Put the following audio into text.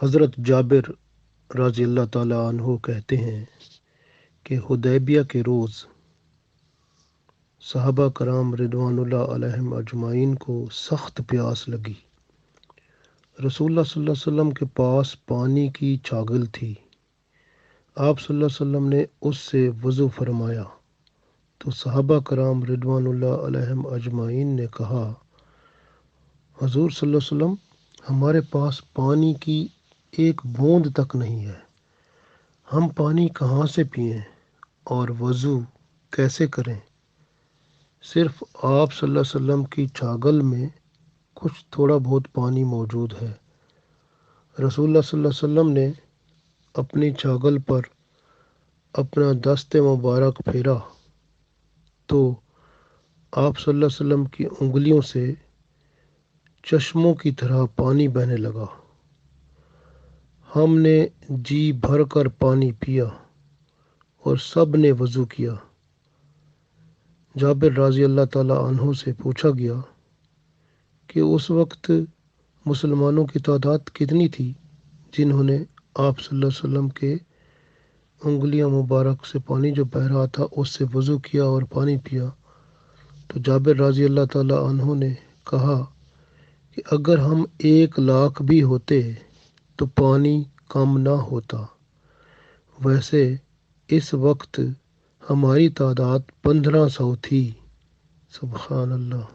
حضرت جابر رضی اللہ تعالیٰ عنہ کہتے ہیں کہ حدیبیہ کے روز صحابہ کرام رضوان اللہ علیہم اجمعین کو سخت پیاس لگی۔ رسول اللہ صلی اللہ علیہ وسلم کے پاس پانی کی چھاگل تھی۔ آپ صلی اللہ علیہ وسلم نے اس سے وضو فرمایا تو صحابہ کرام رضوان اللہ علیہم اجمعین نے کہا، حضور صلی اللہ علیہ وسلم، ہمارے پاس پانی کی ایک بوند تک نہیں ہے، ہم پانی کہاں سے پئیں اور وضو کیسے کریں؟ صرف آپ صلی اللہ علیہ وسلم کی چھاگل میں کچھ تھوڑا بہت پانی موجود ہے۔ رسول اللہ صلی اللہ علیہ وسلم نے اپنی چھاگل پر اپنا دست مبارک پھیرا تو آپ صلی اللہ علیہ وسلم کی انگلیوں سے چشموں کی طرح پانی بہنے لگا۔ ہم نے جی بھر کر پانی پیا اور سب نے وضو کیا۔ جابر رضی اللہ تعالیٰ عنہ سے پوچھا گیا کہ اس وقت مسلمانوں کی تعداد کتنی تھی جنہوں نے آپ صلی اللہ علیہ وسلم کے انگلیاں مبارک سے پانی جو بہہ رہا تھا اس سے وضو کیا اور پانی پیا؟ تو جابر رضی اللہ تعالیٰ عنہ نے کہا کہ اگر ہم 1,00,000 بھی ہوتے تو پانی کم نہ ہوتا، ویسے اس وقت ہماری تعداد 1500 تھی۔ سبحان اللہ۔